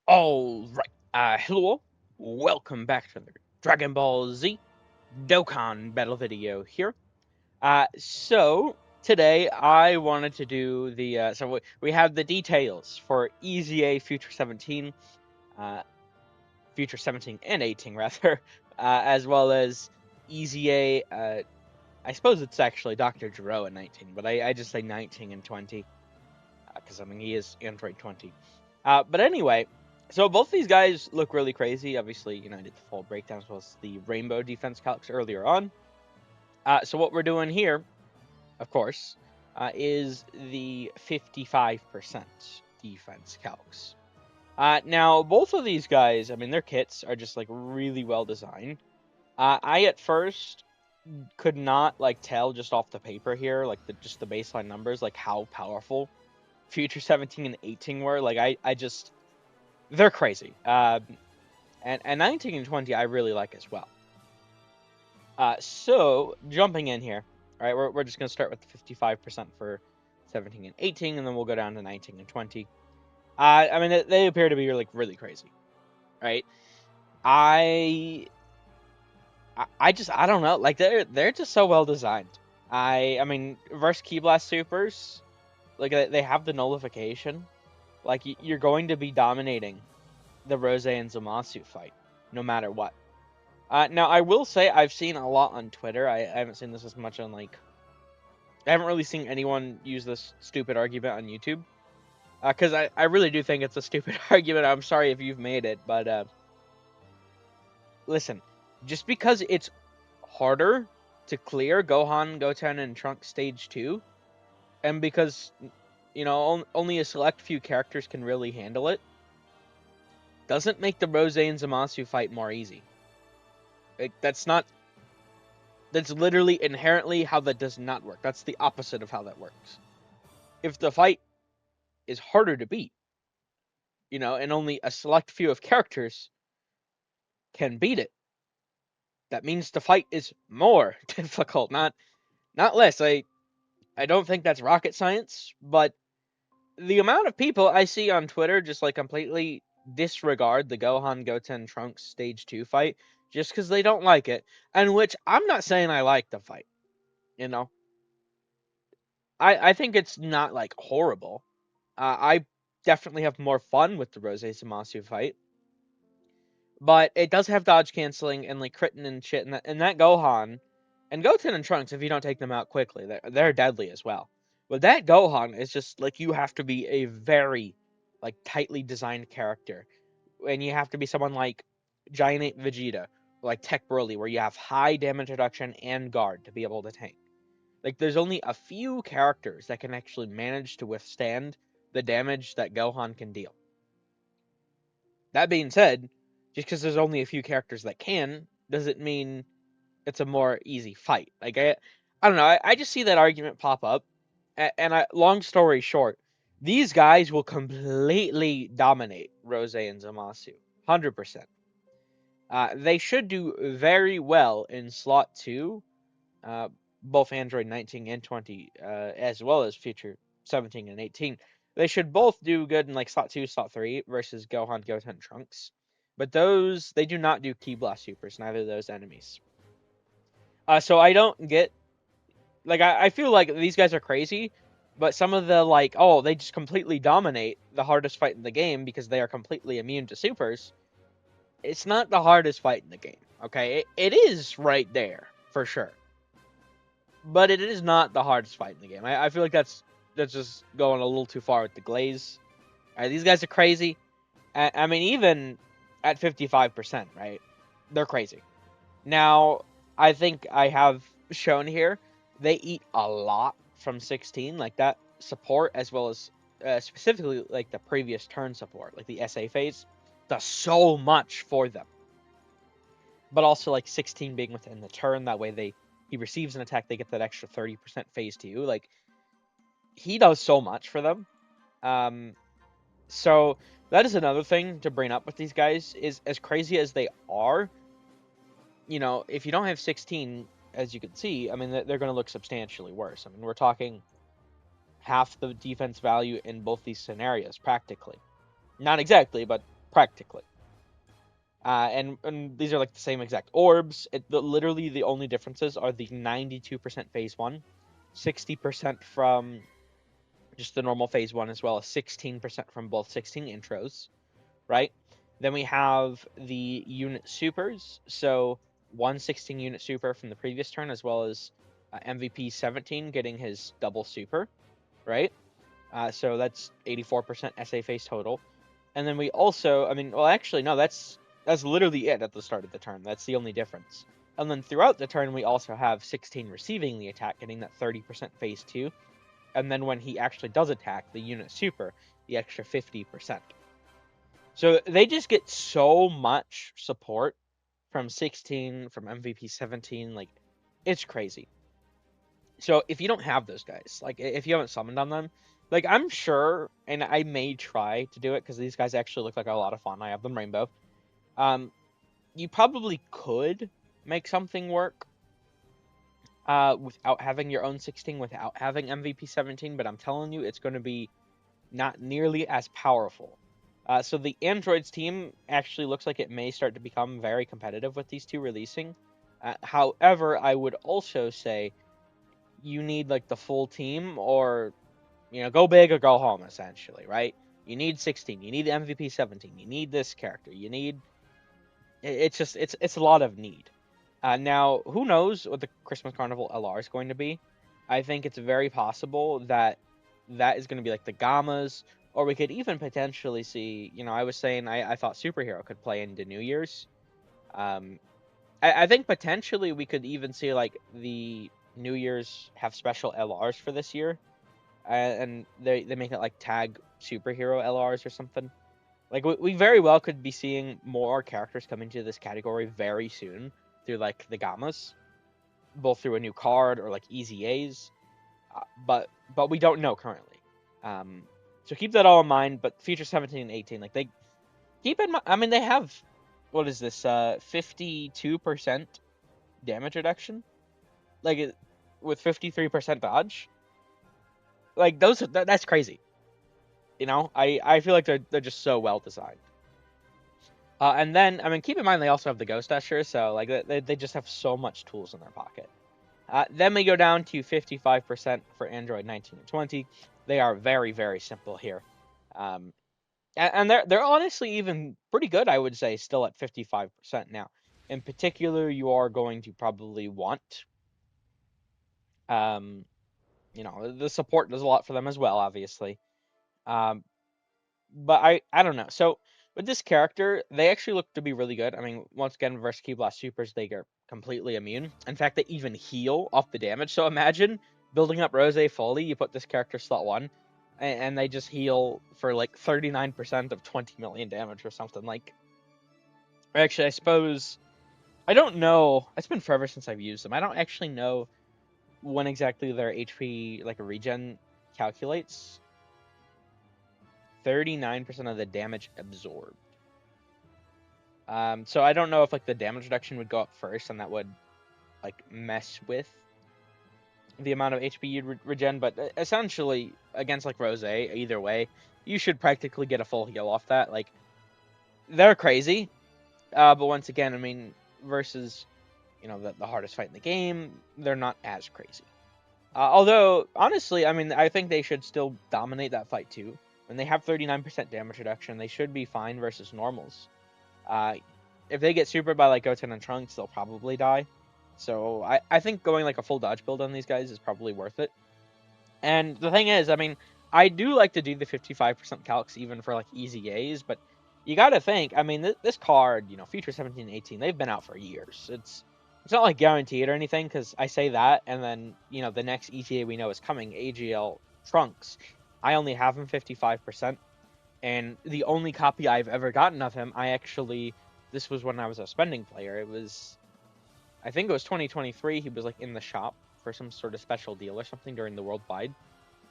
Alright, hello, welcome back to the Dragon Ball Z Dokkan battle video here. So today I wanted to do we have the details for EZA Future 17, uh, Future 17 and 18 rather, as well as EZA, I suppose it's actually Dr. Gero at 19, but I just say 19 and 20, because I mean he is Android 20. But anyway, so both these guys look really crazy. Obviously, I did the full breakdown as well as the rainbow defense calcs earlier on. So what we're doing here, of course, is the 55% defense calcs. Now, both of these guys, I mean, their kits are just like really well designed. I at first could not like tell just off the paper here, like just the baseline numbers, like how powerful Future 17 and 18 were. Like I just they're crazy. And 19 and 20 I really like as well. So jumping in here, all right, we're just gonna start with 55% for 17 and 18, and then we'll go down to 19 and 20. I mean they appear to be really crazy, right? I I don't know, like they're just so well designed. I mean versus Key Blast Supers, like they have the nullification, like you're going to be dominating the Rose and Zamasu fight, no matter what. Now, I will say I've seen a lot on Twitter. I haven't seen this as much on, like... I haven't really seen anyone use this stupid argument on YouTube. Because I really do think it's a stupid argument. I'm sorry if you've made it, but... listen, just because it's harder to clear Gohan, Goten, and Trunks Stage 2, and because, only a select few characters can really handle it, doesn't make the Rose and Zamasu fight more easy. Like, that's literally inherently how that does not work. That's the opposite of how that works. If the fight is harder to beat, and only a select few of characters can beat it, that means the fight is more difficult, not less. I don't think that's rocket science, but the amount of people I see on Twitter just like completely disregard the Gohan Goten Trunks Stage 2 fight just because they don't like it, and which I'm not saying I like the fight, you know. I think it's not like horrible. I definitely have more fun with the Rose Zamasu fight, but it does have dodge canceling and like critting and shit. And that Gohan and Goten and Trunks, if you don't take them out quickly, they're deadly as well. But that Gohan is just like you have to be a very like tightly designed character, and you have to be someone like Giant Ape Vegeta, like Tech Broly, where you have high damage reduction and guard to be able to tank. Like, there's only a few characters that can actually manage to withstand the damage that Gohan can deal. That being said, just because there's only a few characters that can, doesn't mean it's a more easy fight. Like, I don't know, I just see that argument pop up, and long story short, these guys will completely dominate Rose and Zamasu. 100%. They should do very well in slot 2, uh, both Android 19 and 20, as well as Future 17 and 18. They should both do good in like slot 2, slot 3 versus Gohan, Goten, Trunks. But those, they do not do Key Blast Supers, neither of those enemies. So I don't get, like, I feel like these guys are crazy, but some of the, like, oh, they just completely dominate the hardest fight in the game because they are completely immune to supers. It's not the hardest fight in the game, okay? It is right there, for sure. But it is not the hardest fight in the game. I feel like that's just going a little too far with the glaze. These guys are crazy. I mean, even at 55%, right? They're crazy. Now, I think I have shown here, they eat a lot from 16, like that support, as well as specifically like the previous turn support, like the SA phase, does so much for them. But also like 16 being within the turn, that way he receives an attack, they get that extra 30% phase to you. Like, he does so much for them. So that is another thing to bring up with these guys, is as crazy as they are, if you don't have 16, as you can see, I mean, they're going to look substantially worse. I mean, we're talking half the defense value in both these scenarios, practically. Not exactly, but practically. And these are like the same exact orbs. Literally the only differences are the 92% phase 1, 60% from just the normal phase 1, as well as 16% from both 16 intros, right? Then we have the unit supers, so 116 unit super from the previous turn, as well as MVP 17 getting his double super, right? So that's 84% SA phase total. And then we also, I mean, well, actually, no, that's literally it at the start of the turn. That's the only difference. And then throughout the turn, we also have 16 receiving the attack, getting that 30% phase 2. And then when he actually does attack, the unit super, the extra 50%. So they just get so much support from 16, from MVP 17. Like, it's crazy. So if you don't have those guys, like if you haven't summoned on them, like I'm sure, and I may try to do it because these guys actually look like a lot of fun. I have them rainbow. You probably could make something work without having your own 16, without having MVP 17, but I'm telling you, it's going to be not nearly as powerful. So the Androids team actually looks like it may start to become very competitive with these two releasing. However, I would also say you need like the full team, or go big or go home, essentially, right? You need 16, you need MVP 17, you need this character, you need it's a lot of need. Now, who knows what the Christmas Carnival LR is going to be? I think it's very possible that is going to be like the Gammas, or we could even potentially see, I was saying I thought Superhero could play into New Year's. I think potentially we could even see like the New Year's have special LRs for this year, and they make it like tag Superhero LRs or something. Like we very well could be seeing more characters come into this category very soon through like the Gammas, both through a new card or like EZAs, but we don't know currently. So keep that all in mind. But Future 17 and 18, like they keep in mind. I mean, they have, what is this? 52% damage reduction, like with 53% dodge. Like that's crazy. I feel like they're just so well designed. And then, I mean, keep in mind they also have the Ghost Usher, so like they just have so much tools in their pocket. Then we go down to 55% for Android 19 and 20. They are very, very simple here. And they're honestly even pretty good, I would say, still at 55% now. In particular, you are going to probably want, the support does a lot for them as well, obviously. Um, but I don't know. So with this character, they actually look to be really good. I mean, once again, versus Key Blast Supers, they are completely immune. In fact, they even heal off the damage. So imagine building up Rose fully, you put this character slot 1, and they just heal for like 39% of 20 million damage or something. Like, actually, I suppose, I don't know. It's been forever since I've used them. I don't actually know when exactly their HP, like a regen, calculates. 39% of the damage absorbed. So I don't know if like the damage reduction would go up first, and that would like mess with the amount of HP you'd regen. But essentially, against like Rose, either way, you should practically get a full heal off that. Like, they're crazy. But once again, I mean, versus the hardest fight in the game, they're not as crazy. Although honestly, I mean, I think they should still dominate that fight too. When they have 39% damage reduction, they should be fine versus normals. If they get supered by like Goten and Trunks, they'll probably die. So I think going like a full dodge build on these guys is probably worth it. And the thing is, I mean, I do like to do the 55% calcs even for like easy A's, but you got to think, I mean, this card, Future 17 and 18, they've been out for years. It's not like guaranteed or anything, because I say that, and then, the next ETA we know is coming, AGL Trunks. I only have him 55%. And the only copy I've ever gotten of him, this was when I was a spending player. I think it was 2023. He was like in the shop for some sort of special deal or something during the worldwide,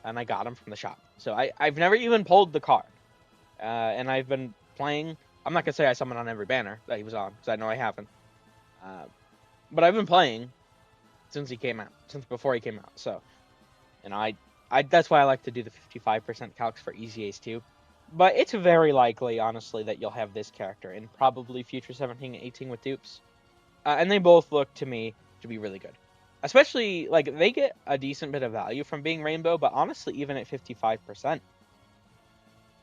and I got him from the shop. So I've never even pulled the card, and I've been playing. I'm not gonna say I summoned on every banner that he was on, because I know I haven't. But I've been playing since before he came out. So, I that's why I like to do the 55% calcs for easy A's too. But it's very likely, honestly, that you'll have this character in probably Future 17 and 18 with dupes. And they both look to me to be really good. Especially, like, they get a decent bit of value from being rainbow, but honestly, even at 55%,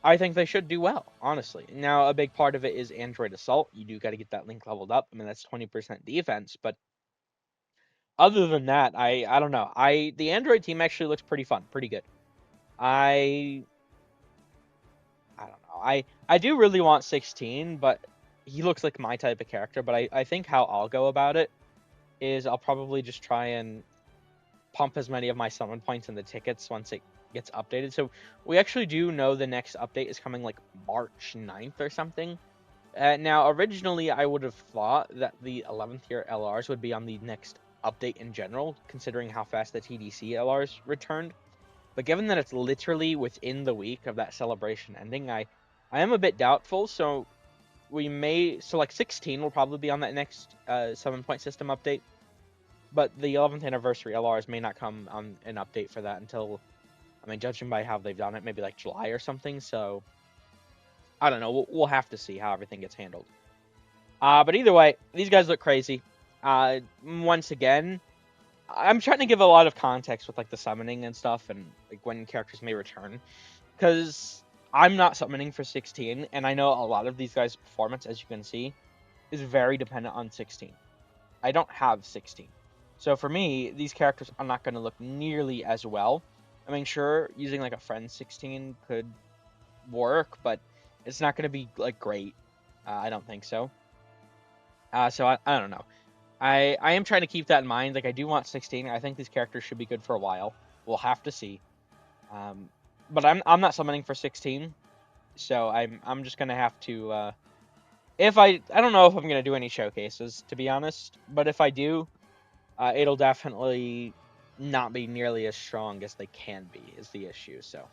I think they should do well, honestly. Now, a big part of it is Android Assault. You do got to get that link leveled up. I mean, that's 20% defense, but other than that, I don't know. The Android team actually looks pretty fun, pretty good. I I don't know. I do really want 16, but he looks like my type of character. But I think how I'll go about it is I'll probably just try and pump as many of my summon points in the tickets once it gets updated. So we actually do know the next update is coming like March 9th or something. Now, originally, I would have thought that the 11th tier LRs would be on the next update in general, considering how fast the TDC LRs returned. But given that it's literally within the week of that celebration ending, I am a bit doubtful. So we may, so like 16 will probably be on that next 7-point system update. But the 11th anniversary LRs may not come on an update for that until, I mean, judging by how they've done it, maybe like July or something. So I don't know. We'll have to see how everything gets handled. But either way, these guys look crazy. Once again, I'm trying to give a lot of context with like the summoning and stuff, and like when characters may return, because I'm not summoning for 16, and I know a lot of these guys' performance, as you can see, is very dependent on 16. I don't have 16, so for me, these characters are not going to look nearly as well. I mean, sure, using like a friend 16 could work, but it's not going to be like great. I don't think so. So I don't know. I am trying to keep that in mind. Like I do want 16. I think these characters should be good for a while. We'll have to see. Um, but I'm not summoning for 16, so I'm just gonna have to. If I don't know if I'm gonna do any showcases, to be honest. But if I do, it'll definitely not be nearly as strong as they can be. Is the issue. So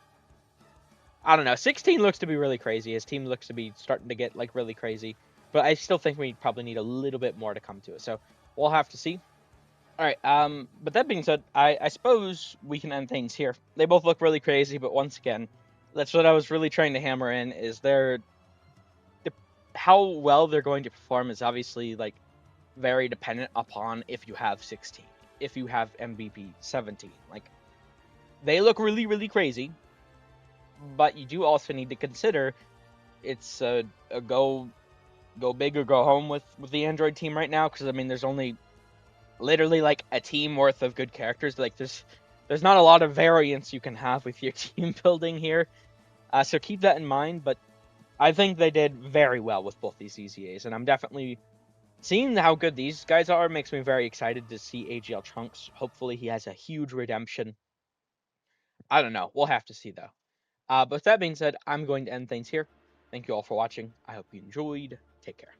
I don't know. 16 looks to be really crazy. His team looks to be starting to get like really crazy. But I still think we probably need a little bit more to come to it. So we'll have to see. All right. But that being said, I suppose we can end things here. They both look really crazy, but once again, that's what I was really trying to hammer in. Is how well they're going to perform is obviously like very dependent upon if you have 16, if you have MVP 17. Like they look really really crazy, but you do also need to consider it's a go big or go home with the Android team right now, because I mean there's only literally like a team worth of good characters. Like there's not a lot of variance you can have with your team building here. So keep that in mind. But I think they did very well with both these EZAs, and I'm definitely seeing how good these guys are makes me very excited to see AGL Trunks. Hopefully he has a huge redemption. I don't know. We'll have to see though. But with that being said, I'm going to end things here. Thank you all for watching. I hope you enjoyed. Take care.